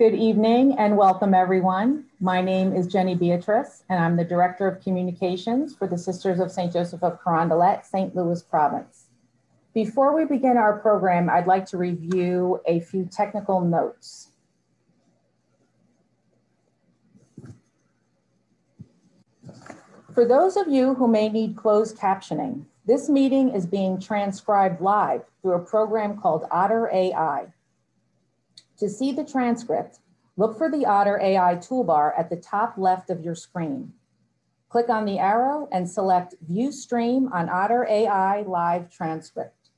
Good evening and welcome everyone. My name is Jenny Beatrice and I'm the Director of Communications for the Sisters of St. Joseph of Carondelet, St. Louis Province. Before we begin our program, I'd like to review a few technical notes. For those of you who may need closed captioning, this meeting is being transcribed live through a program called Otter AI. To see the transcript, look for the Otter AI toolbar at the top left of your screen. Click on the arrow and select View Stream on Otter AI Live Transcript.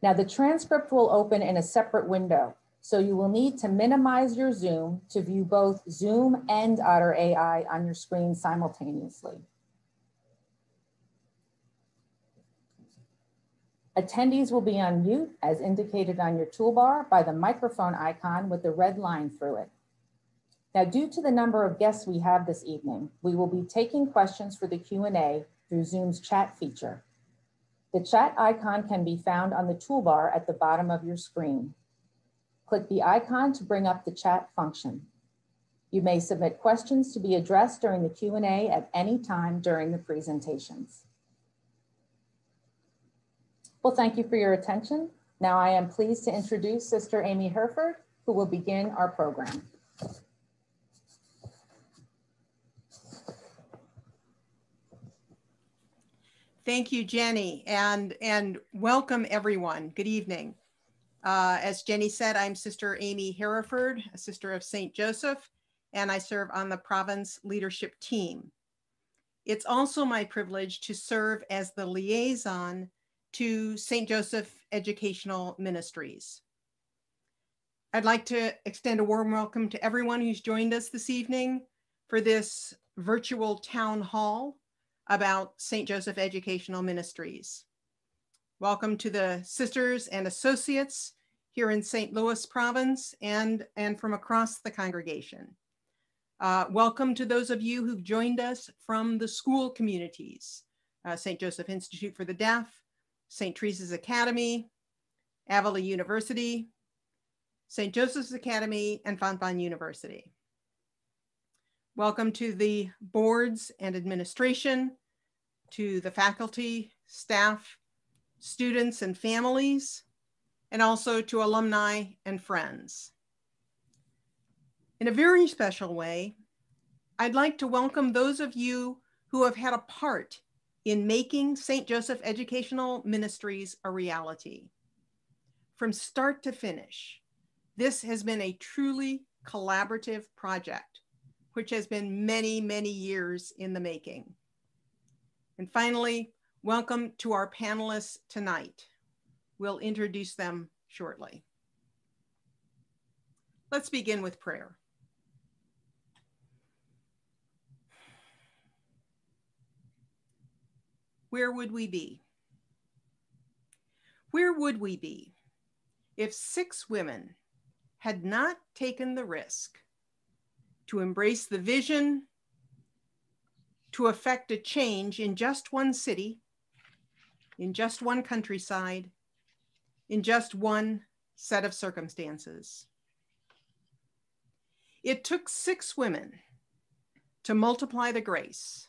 Now the transcript will open in a separate window, so you will need to minimize your Zoom to view both Zoom and Otter AI on your screen simultaneously. Attendees will be on mute as indicated on your toolbar by the microphone icon with the red line through it. Now, due to the number of guests we have this evening, we will be taking questions for the Q&A through Zoom's chat feature. The chat icon can be found on the toolbar at the bottom of your screen. Click the icon to bring up the chat function. You may submit questions to be addressed during the Q&A at any time during the presentations. Well, thank you for your attention. Now I am pleased to introduce Sister Amy Hereford, who will begin our program. Thank you, Jenny, and welcome everyone. Good evening. As Jenny said, I'm Sister Amy Hereford, a sister of St. Joseph, and I serve on the province leadership team. It's also my privilege to serve as the liaison to St. Joseph Educational Ministries. I'd like to extend a warm welcome to everyone who's joined us this evening for this virtual town hall about St. Joseph Educational Ministries. Welcome to the sisters and associates here in St. Louis Province and from across the congregation. Welcome to those of you who've joined us from the school communities, St. Joseph Institute for the Deaf, St. Teresa's Academy, Avila University, St. Joseph's Academy, and Fontbonne University. Welcome to the boards and administration, to the faculty, staff, students and families, and also to alumni and friends. In a very special way, I'd like to welcome those of you who have had a part in making St. Joseph Educational Ministries a reality. From start to finish, this has been a truly collaborative project, which has been many, many years in the making. And finally, welcome to our panelists tonight. We'll introduce them shortly. Let's begin with prayer. Where would we be? Where would we be if 6 women had not taken the risk to embrace the vision, to effect a change in just one city, in just one countryside, in just one set of circumstances? It took 6 women to multiply the grace,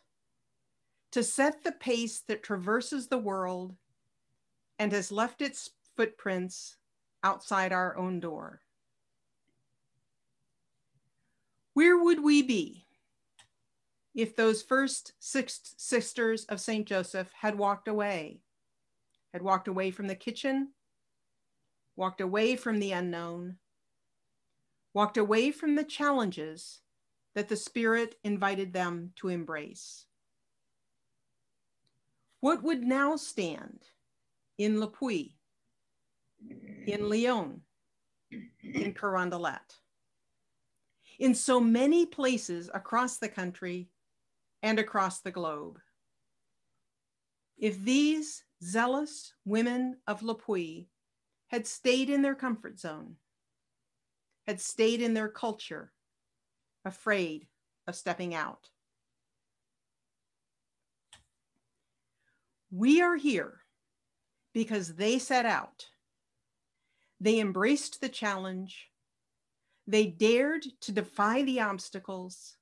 to set the pace that traverses the world and has left its footprints outside our own door. Where would we be if those first 6 sisters of St. Joseph had walked away from the kitchen, walked away from the unknown, walked away from the challenges that the Spirit invited them to embrace? What would now stand in Le Puy, in Lyon, in Carondelet, in so many places across the country and across the globe? If these zealous women of Le Puy had stayed in their comfort zone, had stayed in their culture, afraid of stepping out. We are here because they set out. They embraced the challenge. They dared to defy the obstacles,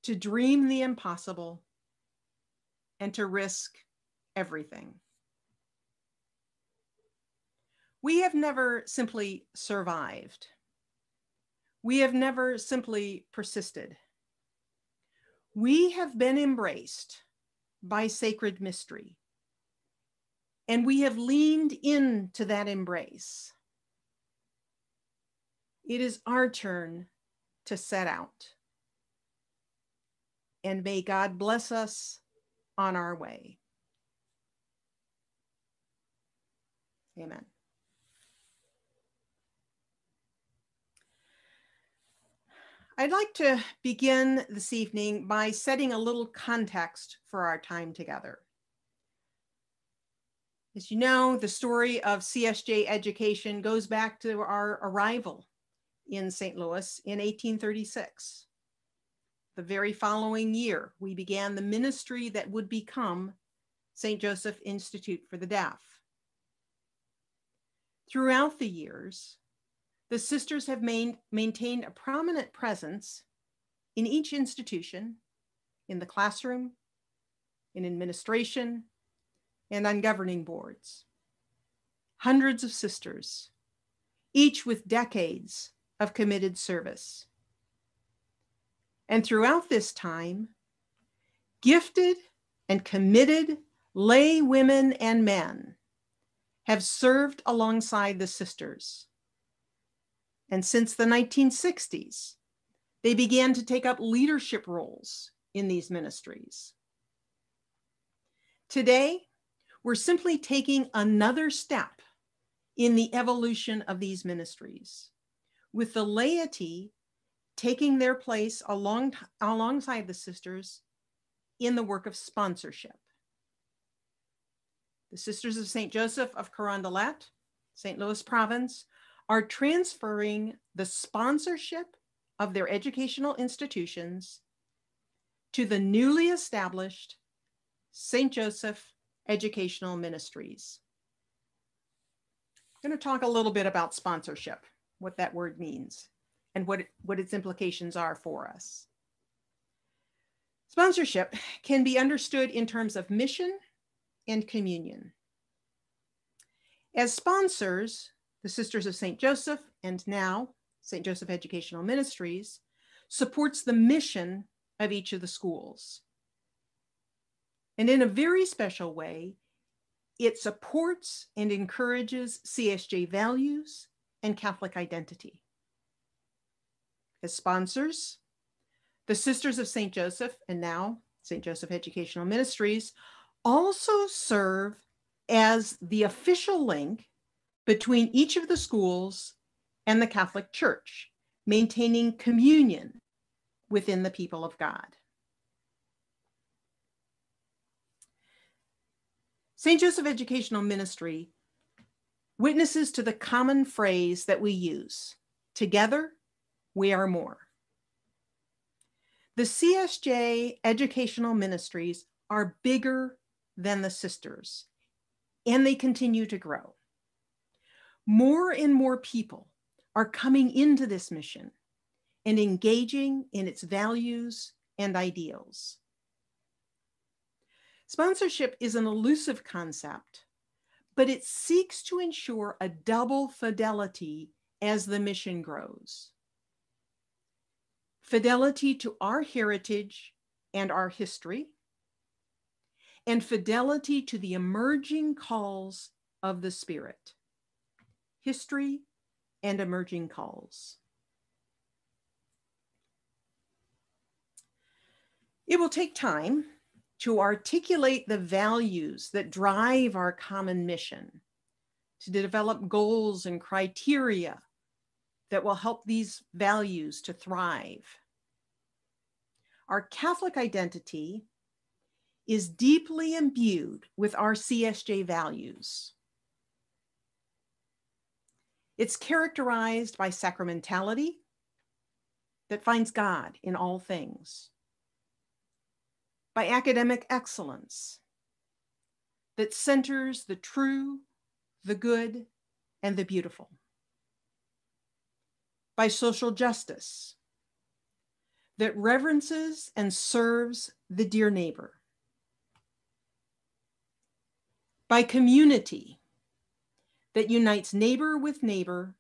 to dream the impossible, and to risk everything. We have never simply survived. We have never simply persisted. We have been embraced by sacred mystery, and we have leaned into that embrace. It is our turn to set out. And may God bless us on our way. Amen. I'd like to begin this evening by setting a little context for our time together. As you know, the story of CSJ education goes back to our arrival in St. Louis in 1836. The very following year, we began the ministry that would become St. Joseph Institute for the Deaf. Throughout the years, the sisters have maintained a prominent presence in each institution, in the classroom, in administration, and on governing boards. Hundreds of sisters, each with decades of committed service. And throughout this time, gifted and committed lay women and men have served alongside the sisters. And since the 1960s, they began to take up leadership roles in these ministries. Today, we're simply taking another step in the evolution of these ministries, with the laity taking their place alongside the sisters in the work of sponsorship. The Sisters of St. Joseph of Carondelet, St. Louis Province, are transferring the sponsorship of their educational institutions to the newly established St. Joseph Educational Ministries. I'm going to talk a little bit about sponsorship, what that word means, and what its implications are for us. Sponsorship can be understood in terms of mission and communion. As sponsors, the Sisters of St. Joseph, and now St. Joseph Educational Ministries, supports the mission of each of the schools. And in a very special way, it supports and encourages CSJ values and Catholic identity. As sponsors, the Sisters of St. Joseph, and now St. Joseph Educational Ministries, also serve as the official link between each of the schools and the Catholic Church, maintaining communion within the people of God. St. Joseph Educational Ministry witnesses to the common phrase that we use: together, we are more. The Csj Educational Ministries are bigger than the sisters, and they continue to grow. More and more people are coming into this mission and engaging in its values and ideals. Sponsorship is an elusive concept, but it seeks to ensure a double fidelity as the mission grows. Fidelity to our heritage and our history, and fidelity to the emerging calls of the Spirit. History and emerging calls. It will take time to articulate the values that drive our common mission, to develop goals and criteria that will help these values to thrive. Our Catholic identity is deeply imbued with our CSJ values. It's characterized by sacramentality that finds God in all things, by academic excellence that centers the true, the good, and the beautiful, by social justice that reverences and serves the dear neighbor, by community that unites neighbor with neighbor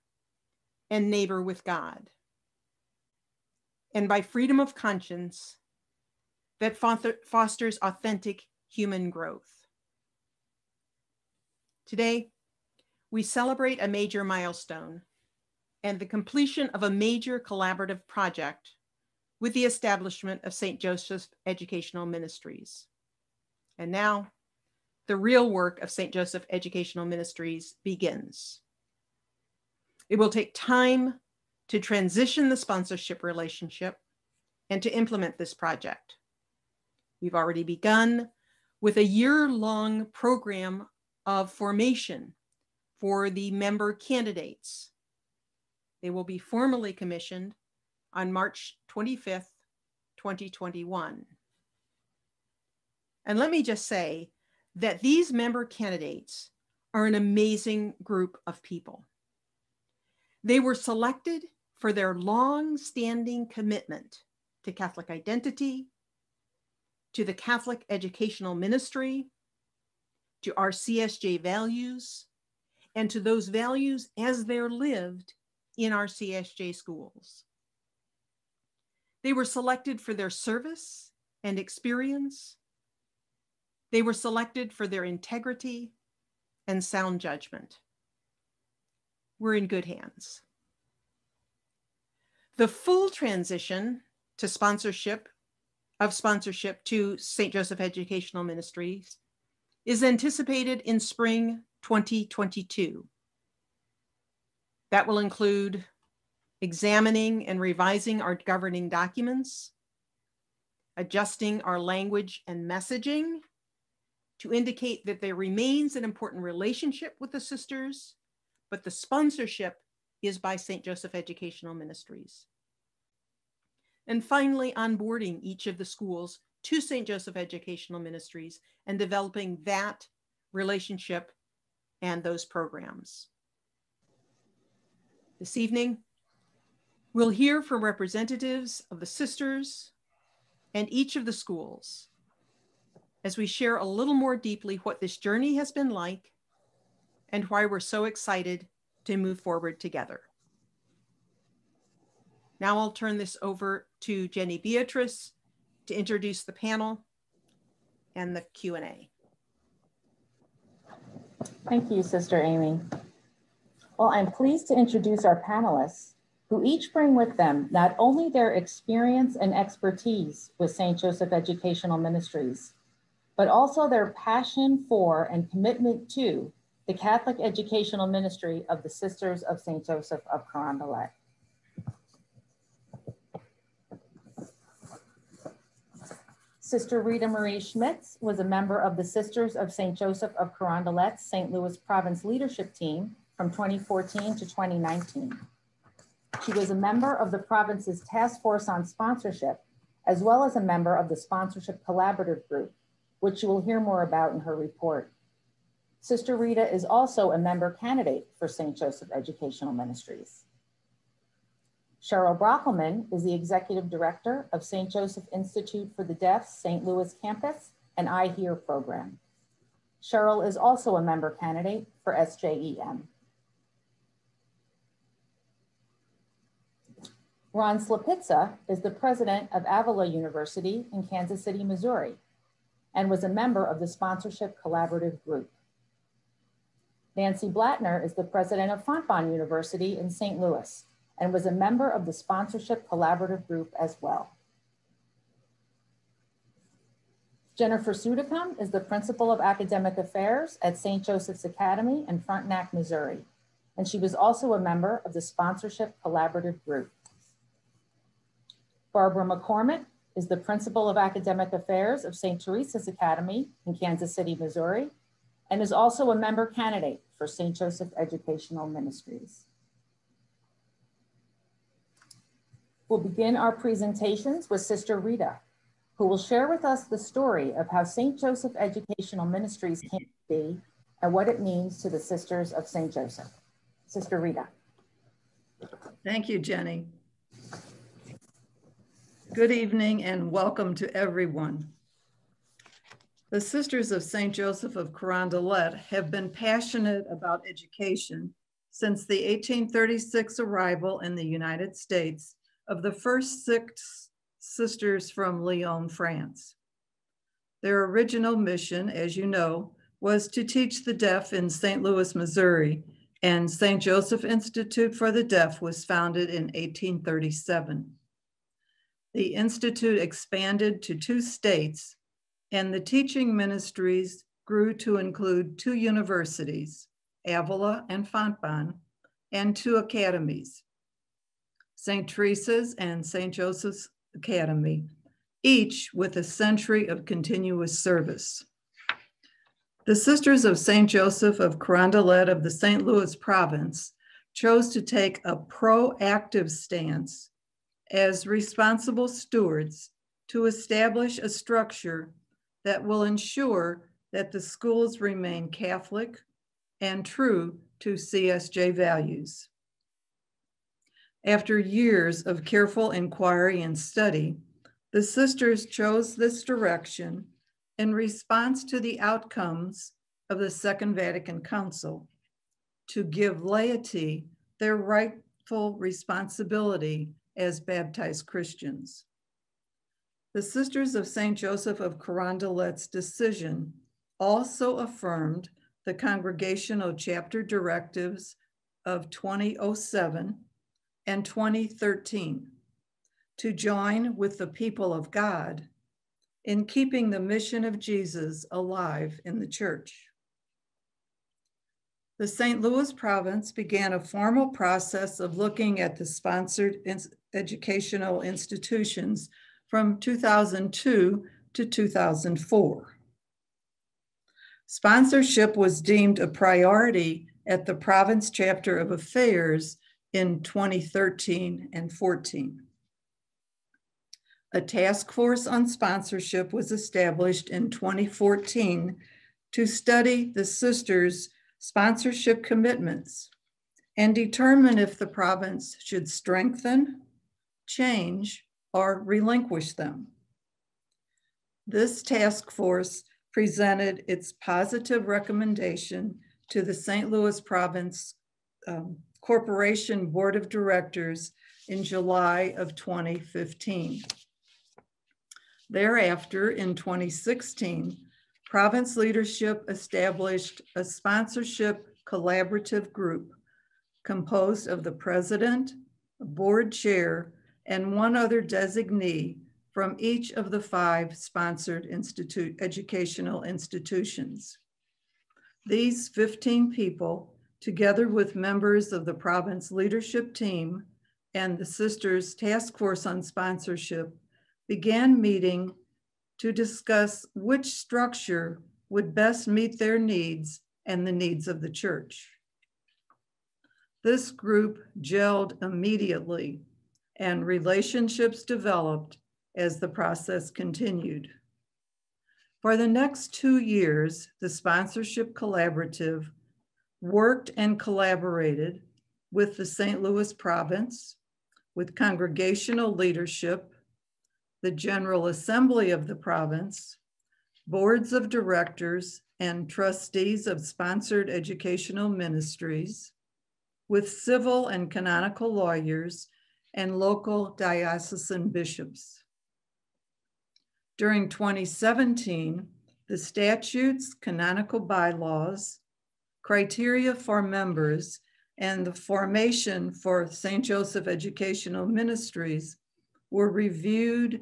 and neighbor with God, and by freedom of conscience that fosters authentic human growth. Today, we celebrate a major milestone and the completion of a major collaborative project with the establishment of St. Joseph Educational Ministries. And now, the real work of St. Joseph Educational Ministries begins. It will take time to transition the sponsorship relationship and to implement this project. We've already begun with a year-long program of formation for the member candidates. They will be formally commissioned on March 25th, 2021. And let me just say that these member candidates are an amazing group of people. They were selected for their long-standing commitment to Catholic identity, to the Catholic educational ministry, to our Csj values, and to those values as they're lived in our Csj schools. They were selected for their service and experience. They were selected for their integrity and sound judgment. We're in good hands. The full transition to sponsorship to St. Joseph Educational Ministries is anticipated in spring 2022. That will include examining and revising our governing documents, adjusting our language and messaging to indicate that there remains an important relationship with the sisters, but the sponsorship is by St. Joseph Educational Ministries. And finally, onboarding each of the schools to St. Joseph Educational Ministries and developing that relationship and those programs. This evening, we'll hear from representatives of the sisters and each of the schools as we share a little more deeply what this journey has been like and why we're so excited to move forward together. Now I'll turn this over to Jenny Beatrice to introduce the panel and the Q&A. Thank you, Sister Amy. Well, I'm pleased to introduce our panelists, who each bring with them not only their experience and expertise with St. Joseph Educational Ministries, but also their passion for and commitment to the Catholic educational ministry of the Sisters of St. Joseph of Carondelet. Sister Rita Marie Schmitz was a member of the Sisters of St. Joseph of Carondelet's St. Louis Province leadership team from 2014 to 2019. She was a member of the province's task force on sponsorship, as well as a member of the Sponsorship Collaborative Group, which you will hear more about in her report. Sister Rita is also a member candidate for St. Joseph Educational Ministries. Cheryl Brockleman is the Executive Director of St. Joseph Institute for the Deaf's St. Louis campus and I Hear program. Cheryl is also a member candidate for SJEM. Ron Slopitza is the president of Avila University in Kansas City, Missouri, and was a member of the Sponsorship Collaborative Group. Nancy Blattner is the president of Fontbonne University in St. Louis, and was a member of the Sponsorship Collaborative Group as well. Jennifer Sudicum is the Principal of Academic Affairs at St. Joseph's Academy in Frontenac, Missouri, and she was also a member of the Sponsorship Collaborative Group. Barbara McCormick is the Principal of Academic Affairs of St. Teresa's Academy in Kansas City, Missouri, and is also a member candidate for St. Joseph Educational Ministries. We'll begin our presentations with Sister Rita, who will share with us the story of how St. Joseph Educational Ministries came to be and what it means to the Sisters of St. Joseph. Sister Rita. Thank you, Jenny. Good evening and welcome to everyone. The Sisters of St. Joseph of Carondelet have been passionate about education since the 1836 arrival in the United States of the first 6 sisters from Lyon, France. Their original mission, as you know, was to teach the deaf in St. Louis, Missouri, and St. Joseph Institute for the Deaf was founded in 1837. The Institute expanded to 2 states, and the teaching ministries grew to include 2 universities, Avila and Fontbonne, and 2 academies, St. Teresa's and St. Joseph's Academy, each with a century of continuous service. The Sisters of St. Joseph of Carondelet of the St. Louis province chose to take a proactive stance as responsible stewards to establish a structure that will ensure that the schools remain Catholic and true to Csj values. After years of careful inquiry and study, the sisters chose this direction in response to the outcomes of the Second Vatican Council to give laity their rightful responsibility as baptized Christians. The Sisters of St. Joseph of Carondelet's decision also affirmed the Congregational Chapter Directives of 2007 and 2013 to join with the people of God in keeping the mission of Jesus alive in the church. The St. Louis province began a formal process of looking at the sponsored educational institutions from 2002 to 2004. Sponsorship was deemed a priority at the Province Chapter of Affairs in 2013 and 14. A task force on sponsorship was established in 2014 to study the sisters' sponsorship commitments and determine if the province should strengthen, change, or relinquish them. This task force presented its positive recommendation to the St. Louis Province Corporation Board of Directors in July of 2015. Thereafter, in 2016, province leadership established a sponsorship collaborative group composed of the president, a board chair, and 1 other designee from each of the 5 sponsored educational institutions. These 15 people, together with members of the province leadership team and the Sisters Task Force on Sponsorship, began meeting to discuss which structure would best meet their needs and the needs of the church. This group gelled immediately, and relationships developed as the process continued. For the next 2 years, the Sponsorship Collaborative worked and collaborated with the St. Louis province, with congregational leadership, the General Assembly of the province, boards of directors and trustees of sponsored educational ministries, with civil and canonical lawyers and local diocesan bishops. During 2017, the statutes, canonical bylaws, criteria for members, and the formation for St. Joseph Educational Ministries were reviewed,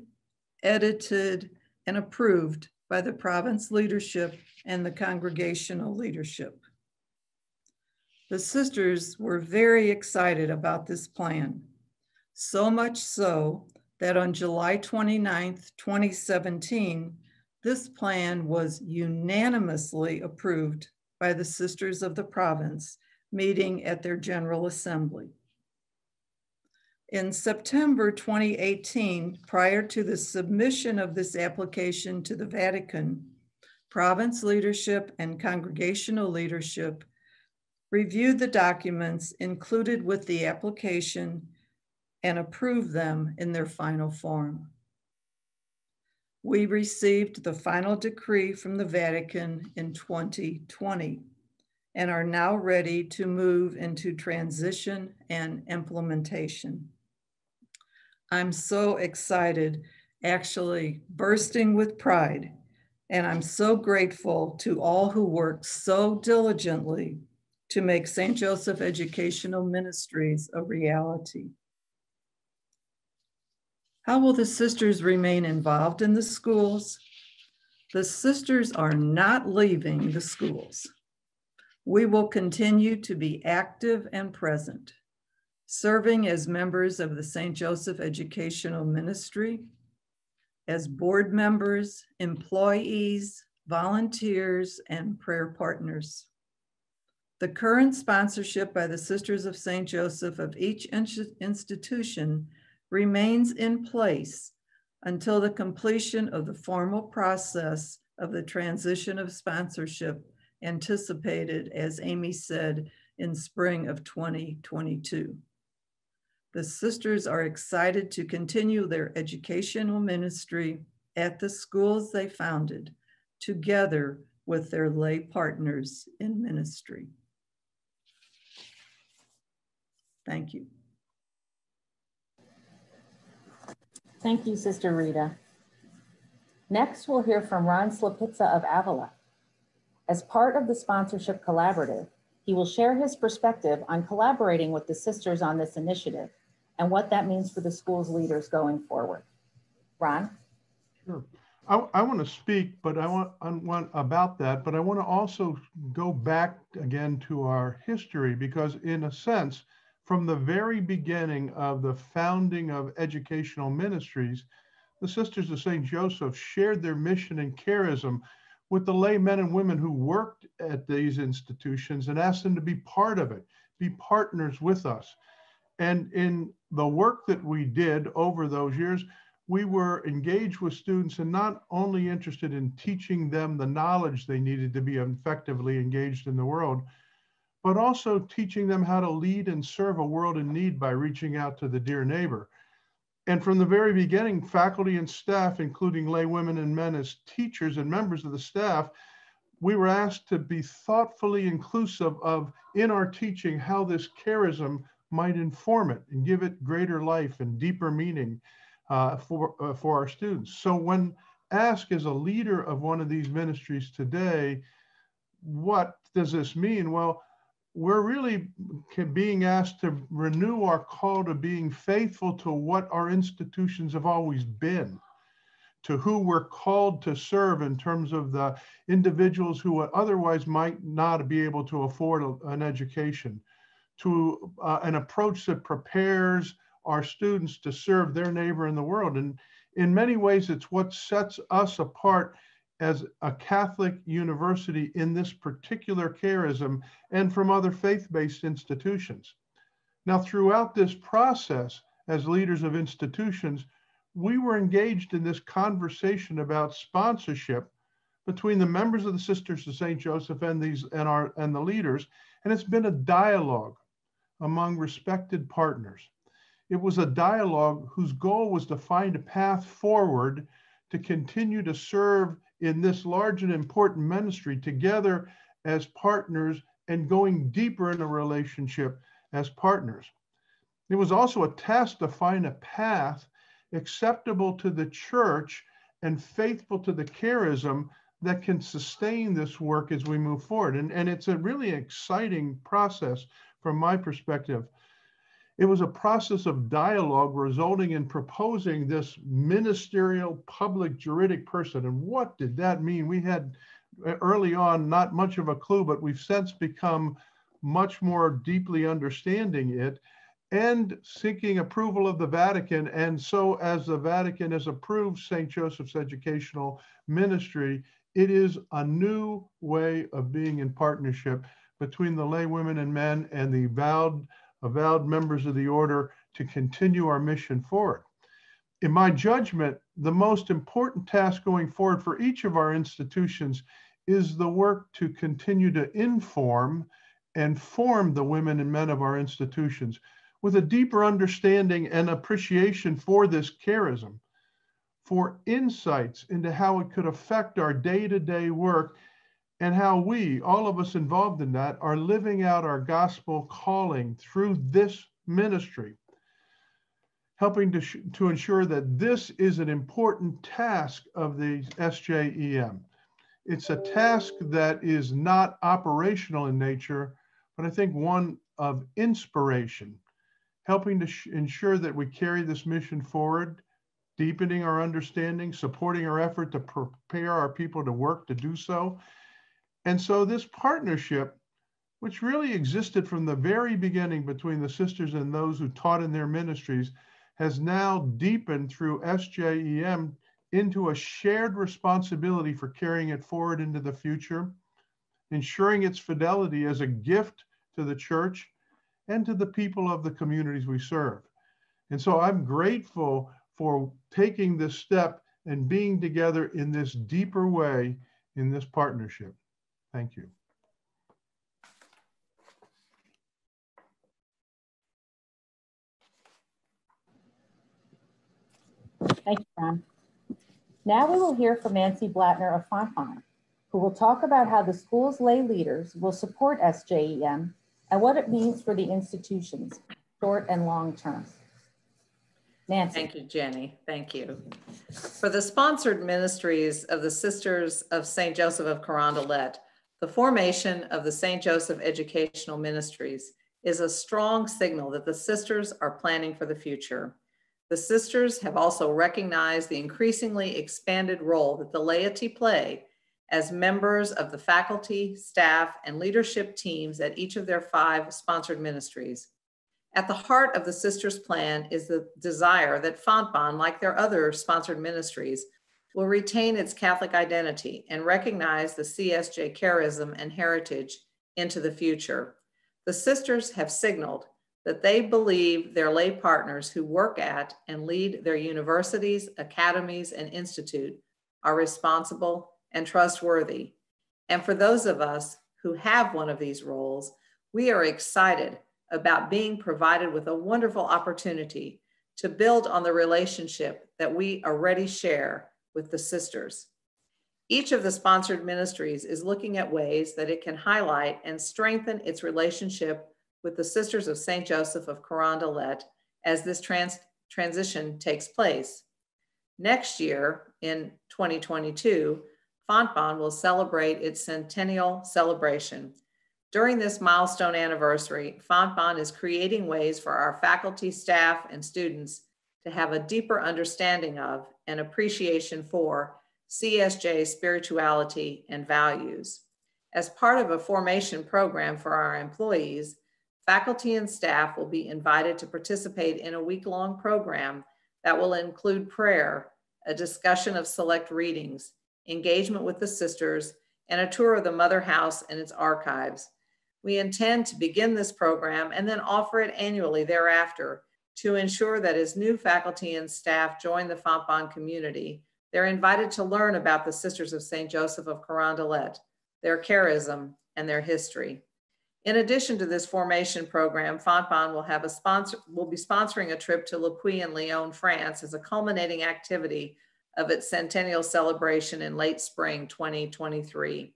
edited, and approved by the province leadership and the congregational leadership. The sisters were very excited about this plan, so much so that on July 29th, 2017, this plan was unanimously approved by the sisters of the province meeting at their General Assembly. In September 2018, prior to the submission of this application to the Vatican, province leadership and congregational leadership reviewed the documents included with the application, and approved them in their final form. We received the final decree from the Vatican in 2020 and are now ready to move into transition and implementation. I'm so excited, actually bursting with pride, and I'm so grateful to all who worked so diligently to make St. Joseph Educational Ministries a reality. How will the sisters remain involved in the schools? The sisters are not leaving the schools. We will continue to be active and present, serving as members of the St. Joseph Educational Ministry, as board members, employees, volunteers, and prayer partners. The current sponsorship by the Sisters of St. Joseph of each institution remains in place until the completion of the formal process of the transition of sponsorship anticipated, as Amy said, in spring of 2022. The sisters are excited to continue their educational ministry at the schools they founded, together with their lay partners in ministry. Thank you. Thank you, Sister Rita. Next, we'll hear from Ron Slopitza of Avila. As part of the sponsorship collaborative, he will share his perspective on collaborating with the sisters on this initiative and what that means for the school's leaders going forward. Ron? Sure. I want to speak, but I want about that, but I want to also go back again to our history, because in a sense, from the very beginning of the founding of educational ministries, the Sisters of St. Joseph shared their mission and charism with the lay men and women who worked at these institutions and asked them to be part of it, be partners with us. And in the work that we did over those years, we were engaged with students and not only interested in teaching them the knowledge they needed to be effectively engaged in the world, but also teaching them how to lead and serve a world in need by reaching out to the dear neighbor. And from the very beginning, faculty and staff, including lay women and men as teachers and members of the staff, we were asked to be thoughtfully inclusive of, in our teaching, how this charism might inform it and give it greater life and deeper meaning for our students. So when asked as a leader of one of these ministries today, what does this mean? Well, we're really being asked to renew our call to being faithful to what our institutions have always been, to who we're called to serve in terms of the individuals who otherwise might not be able to afford an education, to an approach that prepares our students to serve their neighbor in the world. And in many ways, it's what sets us apart as a Catholic university in this particular charism and from other faith-based institutions. Now, throughout this process, as leaders of institutions, we were engaged in this conversation about sponsorship between the members of the Sisters of St. Joseph and the leaders, and it's been a dialogue among respected partners. It was a dialogue whose goal was to find a path forward to continue to serve in this large and important ministry together as partners and going deeper in a relationship as partners. It was also a task to find a path acceptable to the church and faithful to the charism that can sustain this work as we move forward. And it's a really exciting process from my perspective. It was a process of dialogue resulting in proposing this ministerial public juridic person. And what did that mean? We had early on not much of a clue, but we've since become much more deeply understanding it and seeking approval of the Vatican. And so as the Vatican has approved St. Joseph's Educational Ministry, it is a new way of being in partnership between the lay women and men and the avowed members of the order to continue our mission forward. In my judgment, the most important task going forward for each of our institutions is the work to continue to inform and form the women and men of our institutions with a deeper understanding and appreciation for this charism, for insights into how it could affect our day-to-day work and how we, all of us involved in that, are living out our gospel calling through this ministry, helping to ensure that this is an important task of the SJEM. It's a task that is not operational in nature, but I think one of inspiration, helping to ensure that we carry this mission forward, deepening our understanding, supporting our effort to prepare our people to work to do so. And so this partnership, which really existed from the very beginning between the sisters and those who taught in their ministries, has now deepened through SJEM into a shared responsibility for carrying it forward into the future, ensuring its fidelity as a gift to the church and to the people of the communities we serve. And so I'm grateful for taking this step and being together in this deeper way in this partnership. Thank you. Thank you, Ron. Now we will hear from Nancy Blattner of Fontan, who will talk about how the school's lay leaders will support SJEM and what it means for the institutions, short and long term. Nancy. Thank you, Jenny. Thank you. For the sponsored ministries of the Sisters of St. Joseph of Carondelet, the formation of the St. Joseph Educational Ministries is a strong signal that the sisters are planning for the future. The sisters have also recognized the increasingly expanded role that the laity play as members of the faculty, staff, and leadership teams at each of their 5 sponsored ministries. At the heart of the sisters' plan is the desire that Fontan, like their other sponsored ministries, will retain its Catholic identity and recognize the Csj charism and heritage into the future. The sisters have signaled that they believe their lay partners who work at and lead their universities, academies, and institute are responsible and trustworthy. And for those of us who have one of these roles, we are excited about being provided with a wonderful opportunity to build on the relationship that we already share with the sisters. Each of the sponsored ministries is looking at ways that it can highlight and strengthen its relationship with the Sisters of St. Joseph of Carondelet as this transition takes place. Next year, in 2022, Fontan will celebrate its centennial celebration. During this milestone anniversary, Fontan is creating ways for our faculty, staff, and students to have a deeper understanding of and appreciation for Csj spirituality and values. As part of a formation program for our employees, faculty and staff will be invited to participate in a week-long program that will include prayer, a discussion of select readings, engagement with the sisters, and a tour of the Mother House and its archives. We intend to begin this program and then offer it annually thereafter to ensure that as new faculty and staff join the Fontan community, they're invited to learn about the Sisters of St. Joseph of Carondelet, their charism, and their history. In addition to this formation program, Fontan will be sponsoring a trip to Le Puy and Lyon, France as a culminating activity of its centennial celebration in late spring 2023.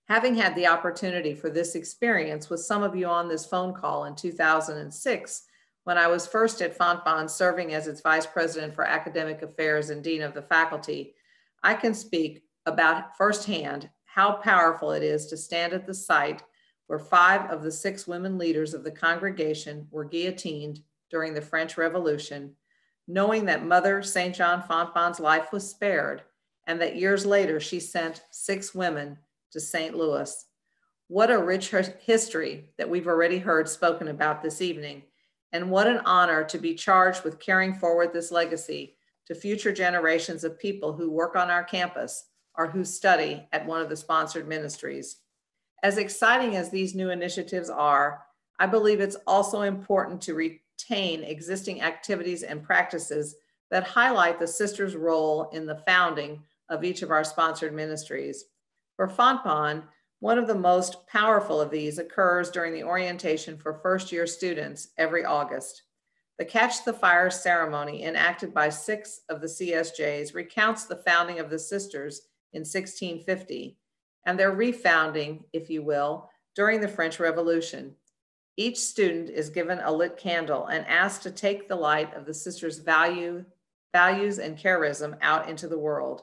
Having had the opportunity for this experience with some of you on this phone call in 2006, when I was first at Fontan serving as its Vice President for Academic Affairs and Dean of the Faculty, I can speak about firsthand how powerful it is to stand at the site where 5 of the 6 women leaders of the congregation were guillotined during the French Revolution, knowing that Mother St. John Fontan's life was spared and that years later she sent 6 women to St. Louis. What a rich history that we've already heard spoken about this evening, and what an honor to be charged with carrying forward this legacy to future generations of people who work on our campus or who study at one of the sponsored ministries. As exciting as these new initiatives are, I believe it's also important to retain existing activities and practices that highlight the sisters' role in the founding of each of our sponsored ministries. For Fontan, One of the most powerful of these occurs during the orientation for first-year students every August. The Catch the Fire ceremony, enacted by 6 of the CSJs, recounts the founding of the sisters in 1650 and their refounding, if you will, during the French Revolution. Each student is given a lit candle and asked to take the light of the sisters' values and charism out into the world.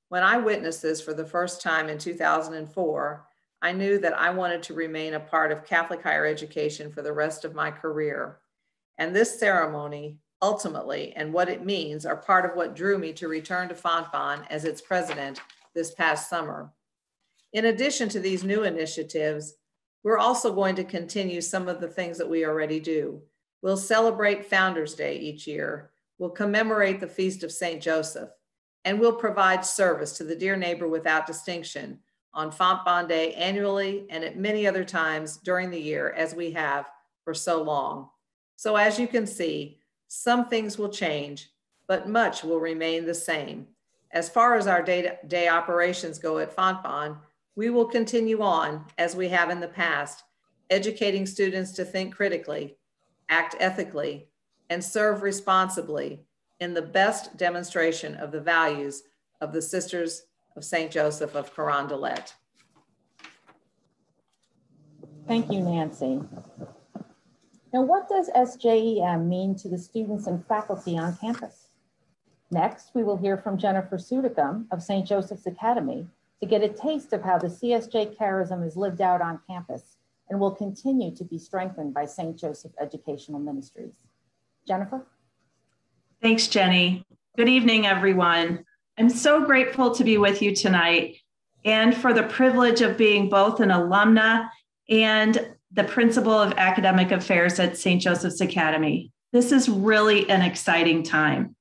When I witnessed this for the first time in 2004, I knew that I wanted to remain a part of Catholic higher education for the rest of my career. And this ceremony, ultimately, and what it means are part of what drew me to return to Fontbonne as its president this past summer. In addition to these new initiatives, we're also going to continue some of the things that we already do. We'll celebrate Founders Day each year. We'll commemorate the Feast of St. Joseph, and we'll provide service to the dear neighbor without distinction on Fontbonne Day annually and at many other times during the year, as we have for so long. So as you can see, some things will change, but much will remain the same. As far as our day-to-day operations go at Fontbonne, we will continue on as we have in the past, educating students to think critically, act ethically, and serve responsibly in the best demonstration of the values of the Sisters of St. Joseph of Carondelet. Thank you, Nancy. Now, what does SJEM mean to the students and faculty on campus? Next, we will hear from Jennifer Sudicum of St. Joseph's Academy to get a taste of how the CSJ charism is lived out on campus and will continue to be strengthened by St. Joseph Educational Ministries. Jennifer? Thanks, Jenny. Good evening, everyone. I'm so grateful to be with you tonight and for the privilege of being both an alumna and the principal of academic affairs at St. Joseph's Academy. This is really an exciting time.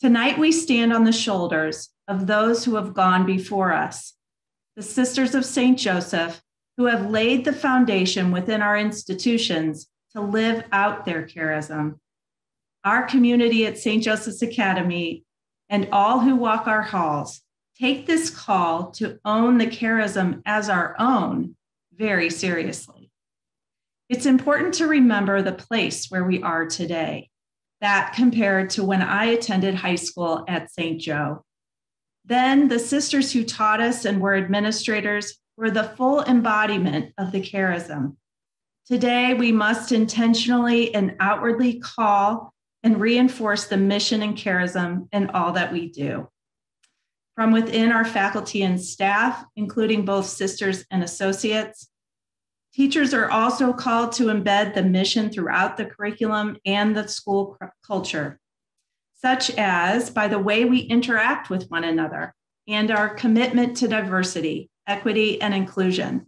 Tonight, we stand on the shoulders of those who have gone before us, the Sisters of St. Joseph, who have laid the foundation within our institutions to live out their charism. Our community at St. Joseph's Academy and all who walk our halls take this call to own the charism as our own very seriously. It's important to remember the place where we are today, that compared to when I attended high school at St. Joe. Then the sisters who taught us and were administrators were the full embodiment of the charism. Today, we must intentionally and outwardly call and reinforce the mission and charism in all that we do. From within our faculty and staff, including both sisters and associates, teachers are also called to embed the mission throughout the curriculum and the school culture, such as by the way we interact with one another and our commitment to diversity, equity, and inclusion.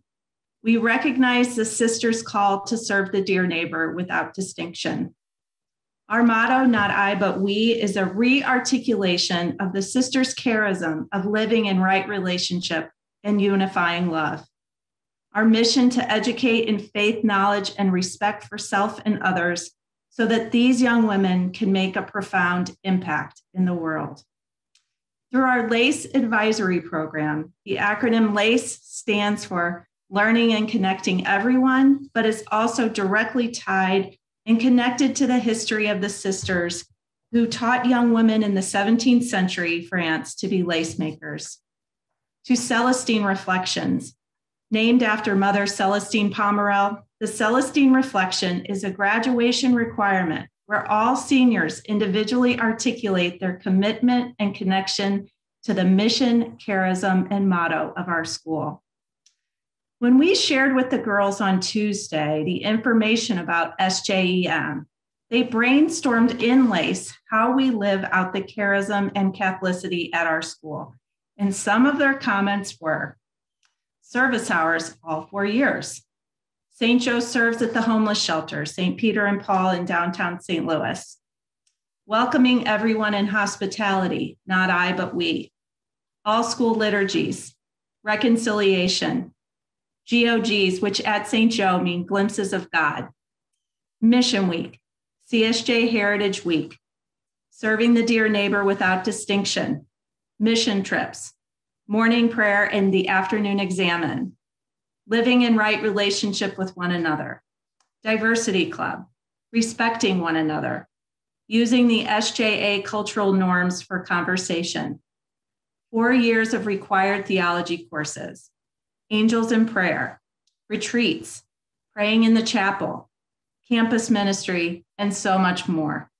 We recognize the sisters' call to serve the dear neighbor without distinction. Our motto, not I, but we, is a re-articulation of the sisters' charism of living in right relationship and unifying love. Our mission to educate in faith, knowledge, and respect for self and others so that these young women can make a profound impact in the world. Through our LACE advisory program, the acronym LACE stands for Learning and Connecting Everyone, but is also directly tied and connected to the history of the sisters who taught young women in the 17th century France to be lace makers. To Celestine Reflections, named after Mother Celestine Pomerel, the Celestine Reflection is a graduation requirement where all seniors individually articulate their commitment and connection to the mission, charism, and motto of our school. When we shared with the girls on Tuesday the information about SJEM, they brainstormed in LACE how we live out the charism and Catholicity at our school. And some of their comments were, service hours all 4 years. St. Joe serves at the homeless shelter, St. Peter and Paul in downtown St. Louis. Welcoming everyone in hospitality, not I, but we. All school liturgies, reconciliation, GOGs, which at St. Joe mean glimpses of God. Mission Week, Csj Heritage Week, serving the dear neighbor without distinction, mission trips, morning prayer and the afternoon examen, living in right relationship with one another. Diversity Club, respecting one another, using the SJA cultural norms for conversation. 4 years of required theology courses, Angels in Prayer, retreats, praying in the chapel, campus ministry, and so much more.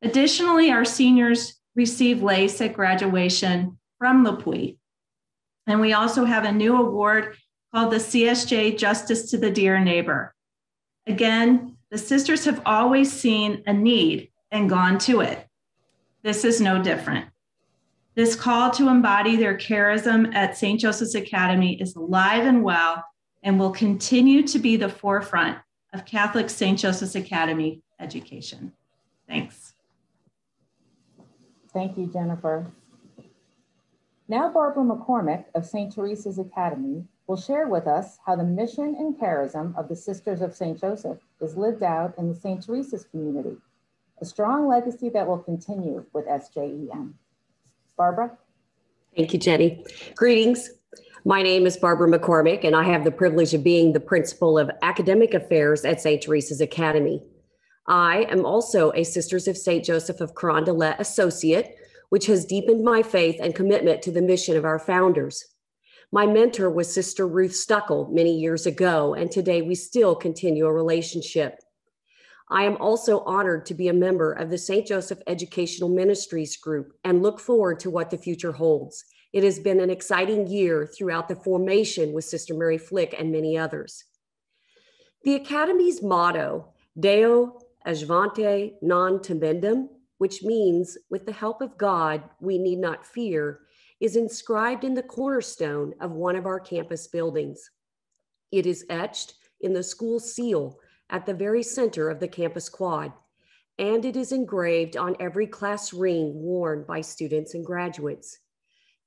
Additionally, our seniors receive lace at graduation from Lepuy. And we also have a new award called the Csj Justice to the Dear Neighbor. Again, the sisters have always seen a need and gone to it. This is no different. This call to embody their charism at St. Joseph's Academy is alive and well and will continue to be the forefront of Catholic St. Joseph's Academy education. Thanks. Thank you, Jennifer. Now Barbara McCormick of St. Teresa's Academy will share with us how the mission and charism of the Sisters of St. Joseph is lived out in the St. Teresa's community, a strong legacy that will continue with SJEM. Barbara? Thank you, Jenny. Greetings. My name is Barbara McCormick, and I have the privilege of being the principal of academic affairs at St. Teresa's Academy. I am also a Sisters of St. Joseph of Carondelet associate, which has deepened my faith and commitment to the mission of our founders. My mentor was Sister Ruth Stuckel many years ago, and today we still continue a relationship. I am also honored to be a member of the St. Joseph Educational Ministries group and look forward to what the future holds. It has been an exciting year throughout the formation with Sister Mary Flick and many others. The Academy's motto, Deo Adjuvante non temendum, which means, with the help of God, we need not fear, is inscribed in the cornerstone of one of our campus buildings. It is etched in the school seal at the very center of the campus quad, and it is engraved on every class ring worn by students and graduates.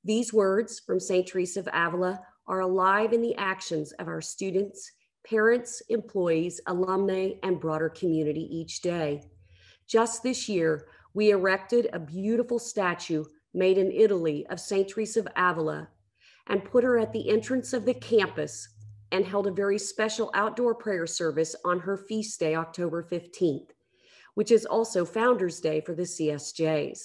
These words from St. Teresa of Avila are alive in the actions of our students, parents, employees, alumni, and broader community each day. Just this year, we erected a beautiful statue made in Italy of St. Teresa of Avila and put her at the entrance of the campus and held a very special outdoor prayer service on her feast day, October 15th, which is also Founders Day for the CSJs.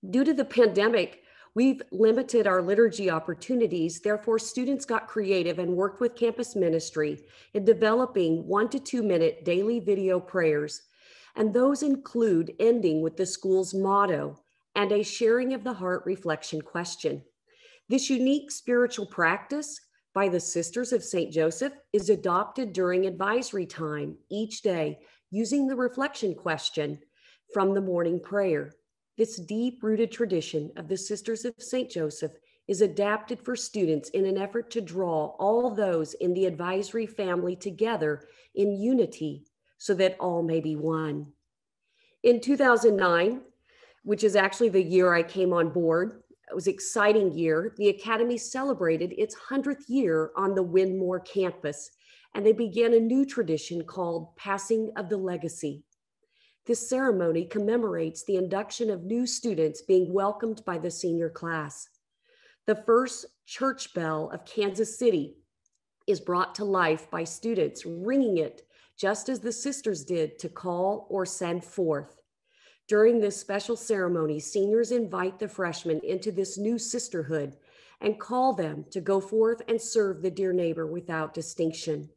Due to the pandemic, we've limited our liturgy opportunities. Therefore, students got creative and worked with campus ministry in developing 1 to 2 minute daily video prayers. And those include ending with the school's motto and a sharing of the heart reflection question. This unique spiritual practice by the Sisters of St. Joseph is adopted during advisory time each day using the reflection question from the morning prayer. This deep-rooted tradition of the Sisters of St. Joseph is adapted for students in an effort to draw all those in the advisory family together in unity so that all may be one. In 2009, which is actually the year I came on board, it was an exciting year. The Academy celebrated its 100th year on the Wynmore campus, and they began a new tradition called Passing of the Legacy. This ceremony commemorates the induction of new students being welcomed by the senior class. The first church bell of Kansas City is brought to life by students ringing it just as the sisters did to call or send forth. During this special ceremony, seniors invite the freshmen into this new sisterhood and call them to go forth and serve the dear neighbor without distinction.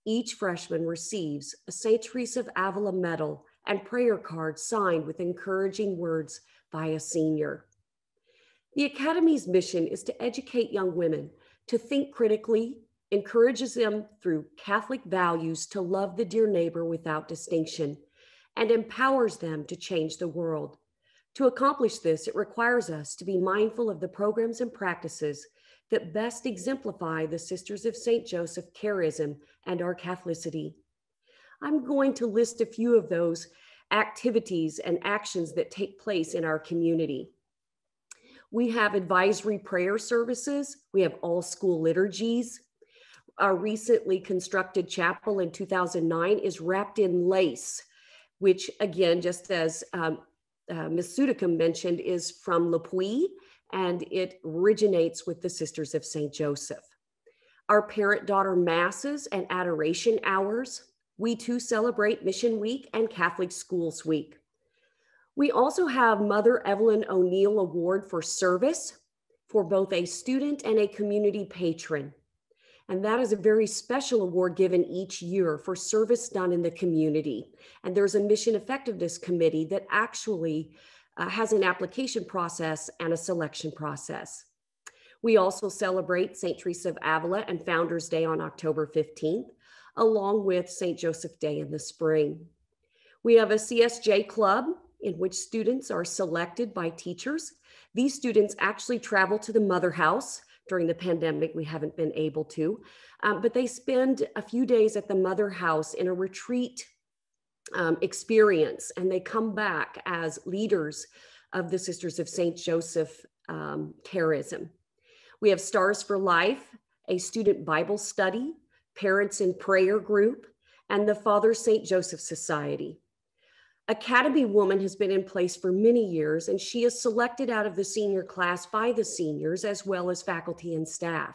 Each freshman receives a St. Teresa of Avila medal and prayer card signed with encouraging words by a senior. The Academy's mission is to educate young women to think critically, encourages them through Catholic values to love the dear neighbor without distinction, and empowers them to change the world. To accomplish this, it requires us to be mindful of the programs and practices that best exemplify the Sisters of St. Joseph charism and our Catholicity. I'm going to list a few of those activities and actions that take place in our community. We have advisory prayer services. We have all school liturgies. Our recently constructed chapel in 2009 is wrapped in lace, which again, just as Ms. Sudicum mentioned, is from Lepuy, and it originates with the Sisters of St. Joseph. our parent-daughter masses and adoration hours. We too celebrate Mission Week and Catholic Schools Week. We also have Mother Evelyn O'Neill Award for Service for both a student and a community patron. And that is a very special award given each year for service done in the community. And there's a mission effectiveness committee that actually has an application process and a selection process. We also celebrate St. Teresa of Avila and Founders Day on October 15th, along with St. Joseph Day in the spring. We have a Csj Club in which students are selected by teachers. These students actually travel to the Mother House. During the pandemic, we haven't been able to, but they spend a few days at the Mother House in a retreat experience, and they come back as leaders of the Sisters of St. Joseph charism. We have Stars for Life, a student Bible study, Parents in Prayer group, and the Father St. Joseph Society. Academy Woman has been in place for many years, and she is selected out of the senior class by the seniors as well as faculty and staff.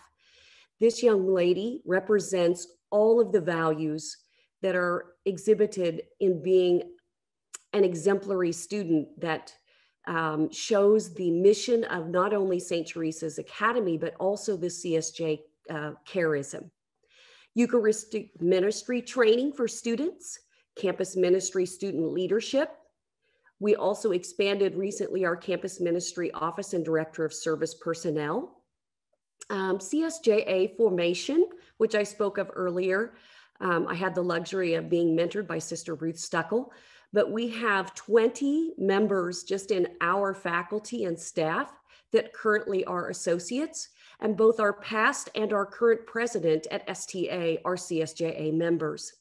This young lady represents all of the values that are exhibited in being an exemplary student that shows the mission of not only St. Teresa's Academy, but also the Csj charism. Eucharistic ministry training for students, campus ministry student leadership. We also expanded recently our campus ministry office and director of service personnel. CSJA formation, which I spoke of earlier. I had the luxury of being mentored by Sister Ruth Stuckel, but we have 20 members just in our faculty and staff that currently are associates, and both our past and our current president at STA are CSJA members.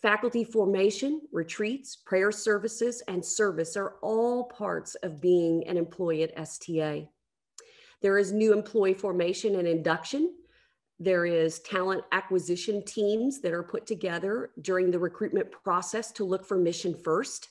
Faculty formation, retreats, prayer services, and service are all parts of being an employee at STA. There is new employee formation and induction. There is talent acquisition teams that are put together during the recruitment process to look for mission first.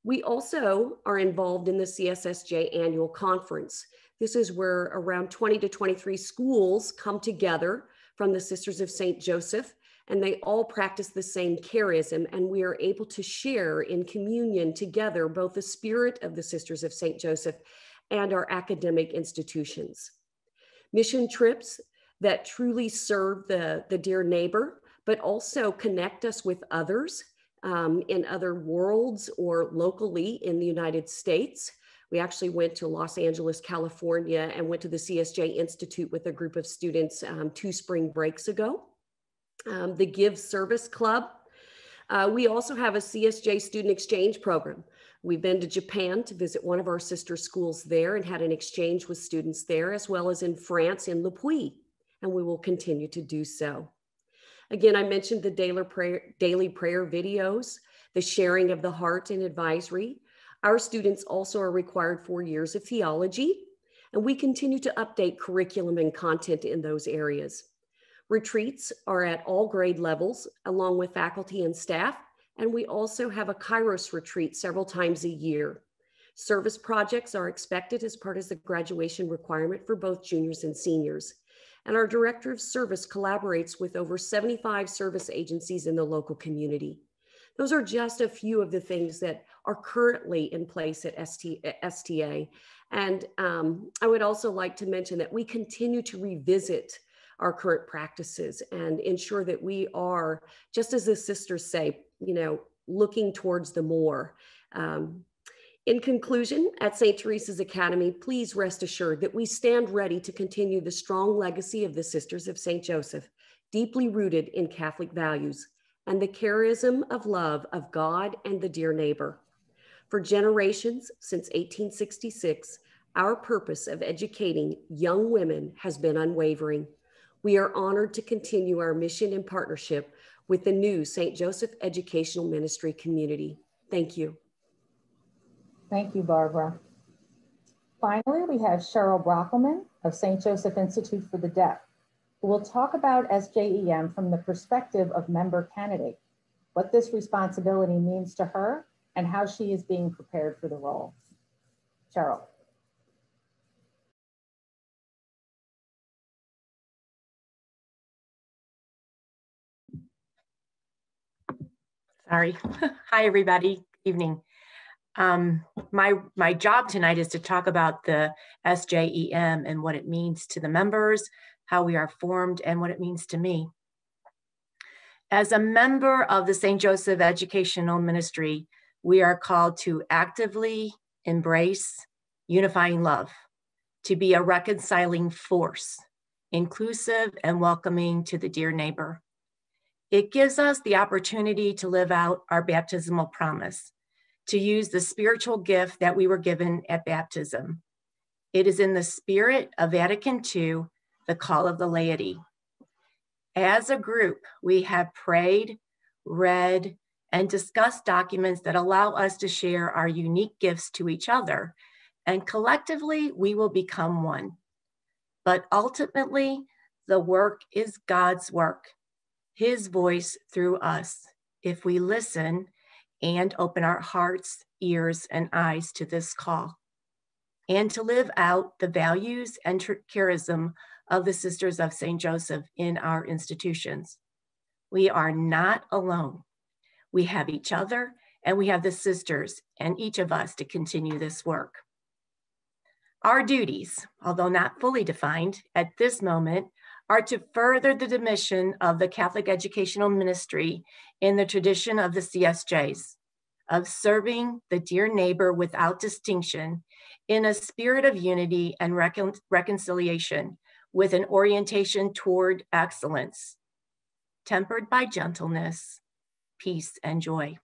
We also are involved in the CSSJ annual conference. This is where around 20 to 23 schools come together from the Sisters of St. Joseph, and they all practice the same charism, and we are able to share in communion together both the spirit of the Sisters of St. Joseph and our academic institutions. Mission trips that truly serve the dear neighbor, but also connect us with others in other worlds or locally in the United States. We actually went to Los Angeles, California, and went to the CSJ Institute with a group of students 2 spring breaks ago. The Give Service Club. We also have a CSJ student exchange program. We've been to Japan to visit one of our sister schools there and had an exchange with students there, as well as in France in Le Puy, and we will continue to do so. Again, I mentioned the daily prayer videos, the sharing of the heart and advisory. Our students also are required 4 years of theology, and we continue to update curriculum and content in those areas. Retreats are at all grade levels, along with faculty and staff, and we also have a Kairos retreat several times a year. Service projects are expected as part of the graduation requirement for both juniors and seniors. And our Director of Service collaborates with over 75 service agencies in the local community. Those are just a few of the things that are currently in place at STA. And I would also like to mention that we continue to revisit our current practices and ensure that we are, just as the sisters say, looking towards the more. In conclusion, at St. Teresa's Academy, please rest assured that we stand ready to continue the strong legacy of the Sisters of St. Joseph, deeply rooted in Catholic values and the charism of love of God and the dear neighbor. For generations since 1866, our purpose of educating young women has been unwavering. We are honored to continue our mission in partnership with the new St. Joseph Educational Ministry community. Thank you. Thank you, Barbara. Finally, we have Cheryl Brockleman of St. Joseph Institute for the Deaf, who will talk about SJEM from the perspective of member candidate, what this responsibility means to her, and how she is being prepared for the role. Cheryl. Sorry. Hi, everybody. Evening. My job tonight is to talk about the SJEM and what it means to the members, how we are formed, and what it means to me. As a member of the St. Joseph Educational Ministry, we are called to actively embrace unifying love, to be a reconciling force, inclusive and welcoming to the dear neighbor. It gives us the opportunity to live out our baptismal promise, to use the spiritual gift that we were given at baptism. It is in the spirit of Vatican II, the call of the laity. As a group, we have prayed, read, and discussed documents that allow us to share our unique gifts to each other, and collectively we will become one. But ultimately, the work is God's work, His voice through us, if we listen and open our hearts, ears, and eyes to this call, and to live out the values and charism of the Sisters of St. Joseph in our institutions. We are not alone. We have each other, and we have the sisters and each of us to continue this work. Our duties, although not fully defined at this moment, are to further the mission of the Catholic Educational Ministry in the tradition of the Cssjs, of serving the dear neighbor without distinction in a spirit of unity and reconciliation with an orientation toward excellence, tempered by gentleness, peace, and joy.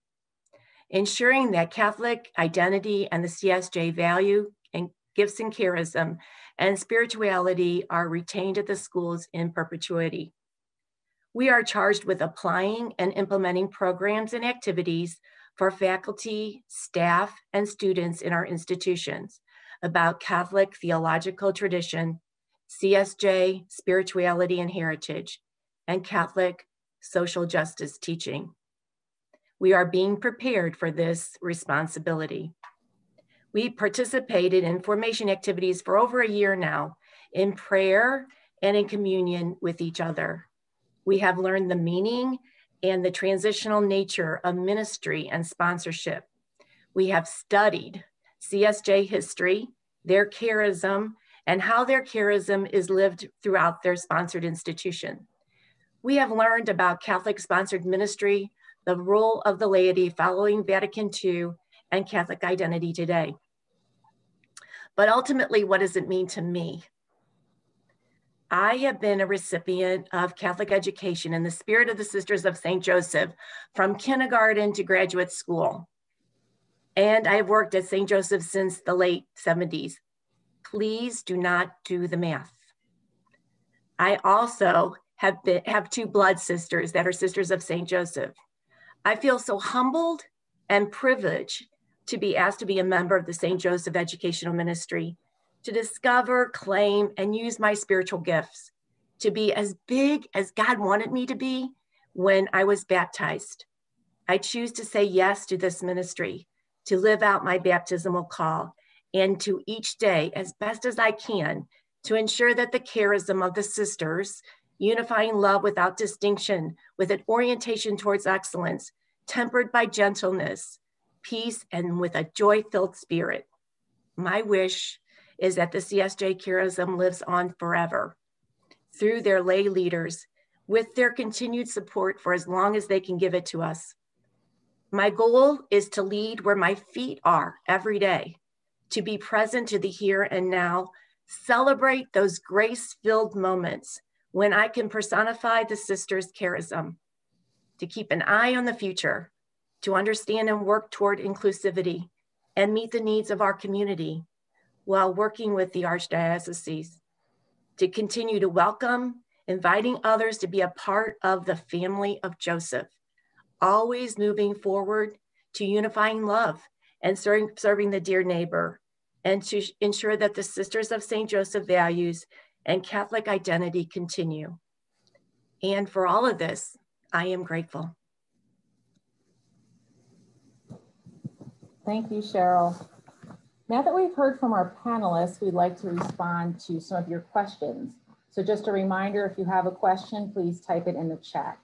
Ensuring that Catholic identity and the Csj value and gifts and charism and spirituality are retained at the schools in perpetuity. We are charged with applying and implementing programs and activities for faculty, staff, and students in our institutions about Catholic theological tradition, Csj, spirituality and heritage, and Catholic social justice teaching. We are being prepared for this responsibility. We participated in formation activities for over a year now in prayer and in communion with each other. We have learned the meaning and the transitional nature of ministry and sponsorship. We have studied Csj history, their charism, and how their charism is lived throughout their sponsored institution. We have learned about Catholic sponsored ministry, the role of the laity following Vatican II, and Catholic identity today. But ultimately, what does it mean to me? I have been a recipient of Catholic education in the spirit of the Sisters of St. Joseph from kindergarten to graduate school. And I have worked at St. Joseph since the late 70s. Please do not do the math. I also have two blood sisters that are Sisters of St. Joseph. I feel so humbled and privileged to be asked to be a member of the St. Joseph Educational Ministry, to discover, claim, and use my spiritual gifts, to be as big as God wanted me to be when I was baptized. I choose to say yes to this ministry, to live out my baptismal call, and to each day, as best as I can, to ensure that the charism of the sisters, unifying love without distinction, with an orientation towards excellence, tempered by gentleness, peace, and with a joy-filled spirit. My wish is that the Csj charism lives on forever through their lay leaders, with their continued support for as long as they can give it to us. My goal is to lead where my feet are every day, to be present to the here and now, celebrate those grace-filled moments when I can personify the sisters' charism, to keep an eye on the future, to understand and work toward inclusivity and meet the needs of our community while working with the Archdiocese, to continue to welcome, inviting others to be a part of the family of Joseph, always moving forward to unifying love and serving the dear neighbor, and to ensure that the Sisters of St. Joseph values and Catholic identity continue. And for all of this, I am grateful. Thank you, Cheryl. Now that we've heard from our panelists, we'd like to respond to some of your questions. So just a reminder, if you have a question, please type it in the chat.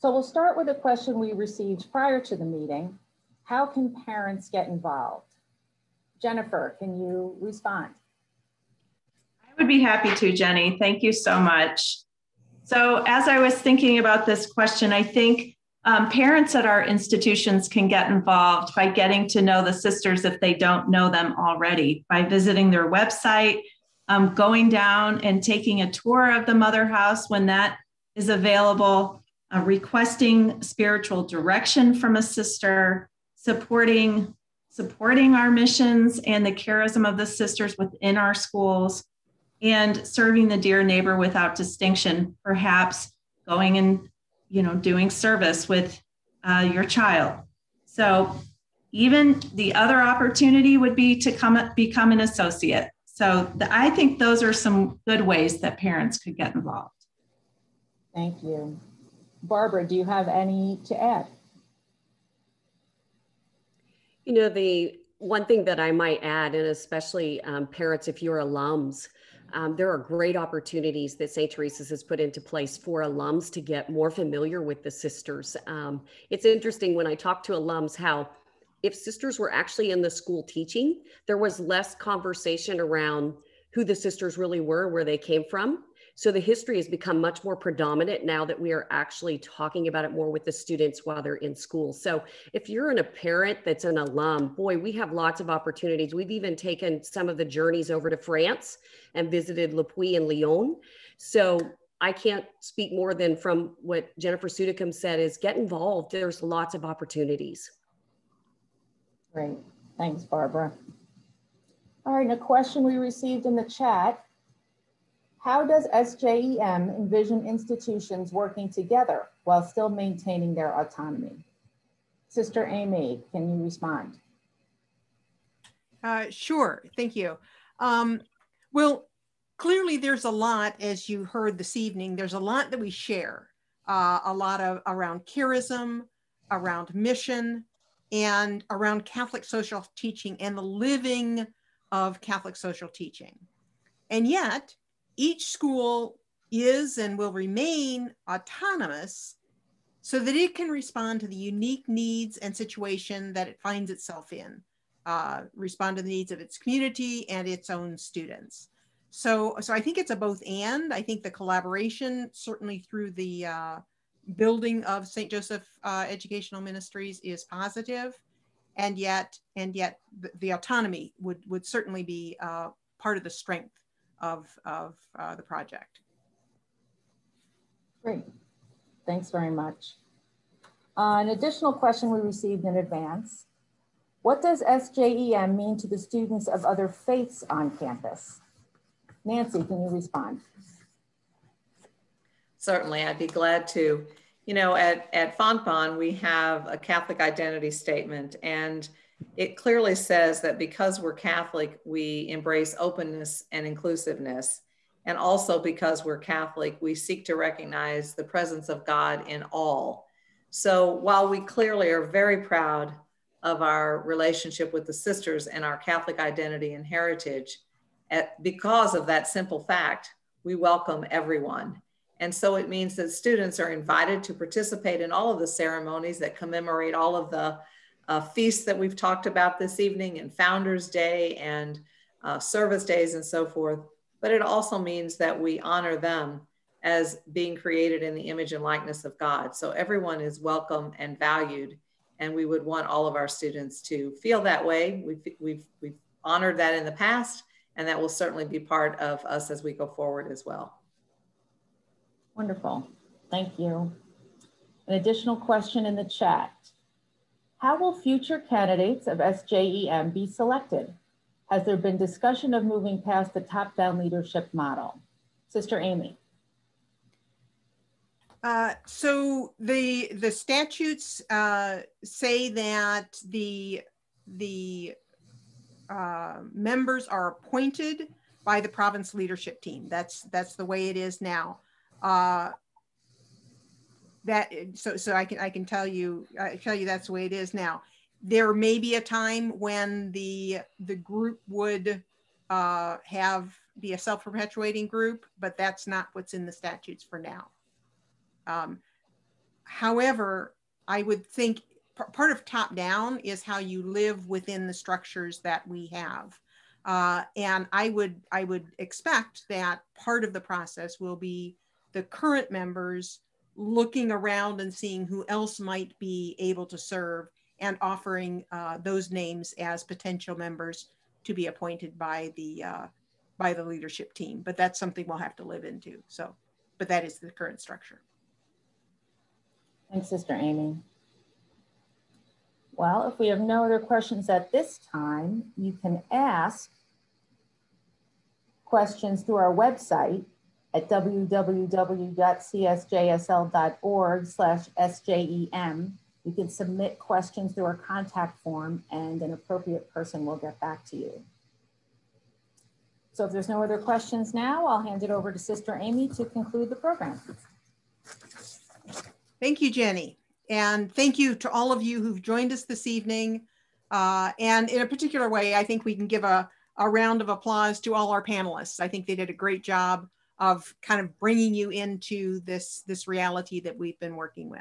So we'll start with a question we received prior to the meeting. How can parents get involved? Jennifer, can you respond? I would be happy to, Jenny. Thank you so much. So as I was thinking about this question, I think parents at our institutions can get involved by getting to know the sisters if they don't know them already, by visiting their website, going down and taking a tour of the Mother House when that is available, requesting spiritual direction from a sister, supporting our missions and the charism of the sisters within our schools, and serving the dear neighbor without distinction, perhaps going and doing service with your child. So even the other opportunity would be to become an associate. So I think those are some good ways that parents could get involved. Thank you. Barbara, do you have any to add? The one thing that I might add, and especially parents, if you're alums, there are great opportunities that St. Teresa's has put into place for alums to get more familiar with the sisters. It's interesting when I talk to alums how if sisters were actually in the school teaching, there was less conversation around who the sisters really were, where they came from. So the history has become much more predominant now that we are actually talking about it more with the students while they're in school. So if you're a parent that's an alum, boy, we have lots of opportunities. We've even taken some of the journeys over to France and visited Le Puy and Lyon. So I can't speak more than from what Jennifer Sudicum said is get involved. There's lots of opportunities. Great, thanks, Barbara. All right, and a question we received in the chat. How does SJEM envision institutions working together while still maintaining their autonomy? Sister Amy, can you respond? Sure, thank you. Well, clearly there's a lot, as you heard this evening, there's a lot that we share, a lot of around charism, around mission, and around Catholic social teaching and the living of Catholic social teaching. And yet, each school is and will remain autonomous so that it can respond to the unique needs and situation that it finds itself in, respond to the needs of its community and its own students. So I think it's a both and. I think the collaboration, certainly through the building of St. Joseph Educational Ministries, is positive, and yet the autonomy would certainly be part of the strength of the project. Great, thanks very much. An additional question we received in advance. What does SJEM mean to the students of other faiths on campus? Nancy, can you respond? Certainly, I'd be glad to. At Fontbonne, we have a Catholic identity statement, and it clearly says that because we're Catholic, we embrace openness and inclusiveness. And also because we're Catholic, we seek to recognize the presence of God in all. So while we clearly are very proud of our relationship with the sisters and our Catholic identity and heritage, because of that simple fact, we welcome everyone. And so it means that students are invited to participate in all of the ceremonies that commemorate all of the feasts that we've talked about this evening, and Founders Day and service days and so forth. But it also means that we honor them as being created in the image and likeness of God. So everyone is welcome and valued, and we would want all of our students to feel that way. We've honored that in the past, and that will certainly be part of us as we go forward as well. Wonderful, thank you. An additional question in the chat. How will future candidates of SJEM be selected? Has there been discussion of moving past the top-down leadership model? Sister Amy. So the statutes say that the members are appointed by the province leadership team. That's the way it is now. So I can tell you that's the way it is now. There may be a time when the group would be a self-perpetuating group, but that's not what's in the statutes for now. However, I would think part of top down is how you live within the structures that we have. And I would expect that part of the process will be the current members looking around and seeing who else might be able to serve and offering those names as potential members to be appointed by the leadership team. But that's something we'll have to live into. So, but that is the current structure. Thanks, Sister Amy. Well, if we have no other questions at this time, you can ask questions through our website at www.csjsl.org/SJEM. You can submit questions through our contact form and an appropriate person will get back to you. So if there's no other questions now, I'll hand it over to Sister Amy to conclude the program. Thank you, Jenny. And thank you to all of you who've joined us this evening. And in a particular way, I think we can give a round of applause to all our panelists. I think they did a great job of kind of bringing you into this reality that we've been working with.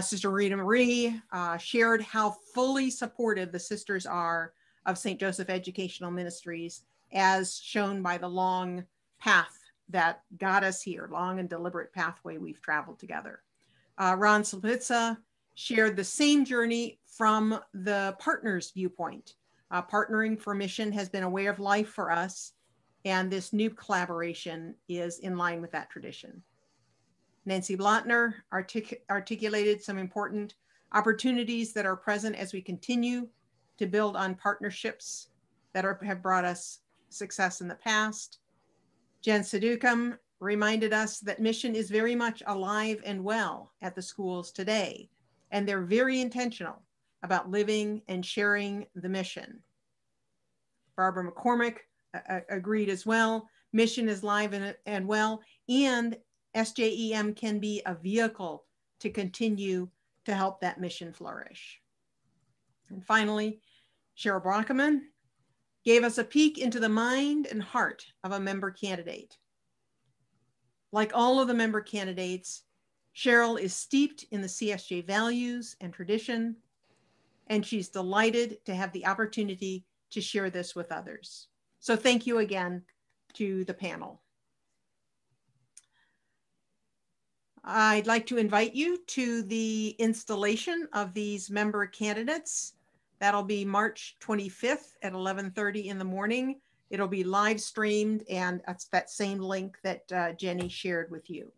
Sister Rita Marie shared how fully supportive the sisters are of St. Joseph Educational Ministries, as shown by the long path that got us here, long and deliberate pathway we've traveled together. Ron Slopitza shared the same journey from the partners' viewpoint. Partnering for mission has been a way of life for us, and this new collaboration is in line with that tradition. Nancy Blattner articulated some important opportunities that are present as we continue to build on partnerships that have brought us success in the past. Jen Sedukam reminded us that mission is very much alive and well at the schools today, and they're very intentional about living and sharing the mission. Barbara McCormick agreed as well. Mission is live and well, and SJEM can be a vehicle to continue to help that mission flourish. And finally, Cheryl Brockleman gave us a peek into the mind and heart of a member candidate. Like all of the member candidates, Cheryl is steeped in the CSJ values and tradition, and she's delighted to have the opportunity to share this with others. So thank you again to the panel. I'd like to invite you to the installation of these member candidates. That'll be March 25th at 11:30 in the morning. It'll be live streamed, and that's that same link that Jenny shared with you.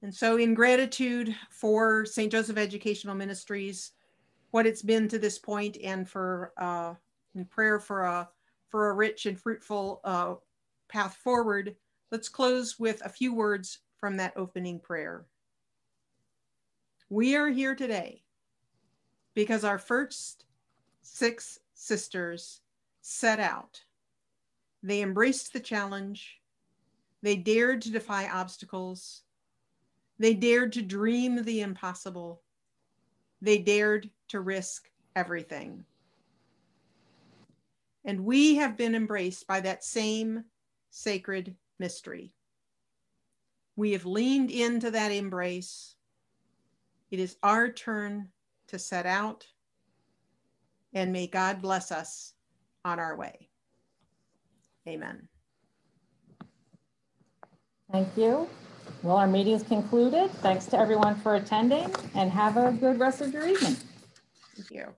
And so in gratitude for St. Joseph Educational Ministries, what it's been to this point, and for in prayer for a rich and fruitful path forward, let's close with a few words from that opening prayer. We are here today because our first 6 sisters set out. They embraced the challenge. They dared to defy obstacles. They dared to dream the impossible. They dared to risk everything. And we have been embraced by that same sacred mystery. We have leaned into that embrace. It is our turn to set out, and may God bless us on our way. Amen. Thank you. Well, our meeting is concluded. Thanks to everyone for attending, and have a good rest of your evening. Thank you.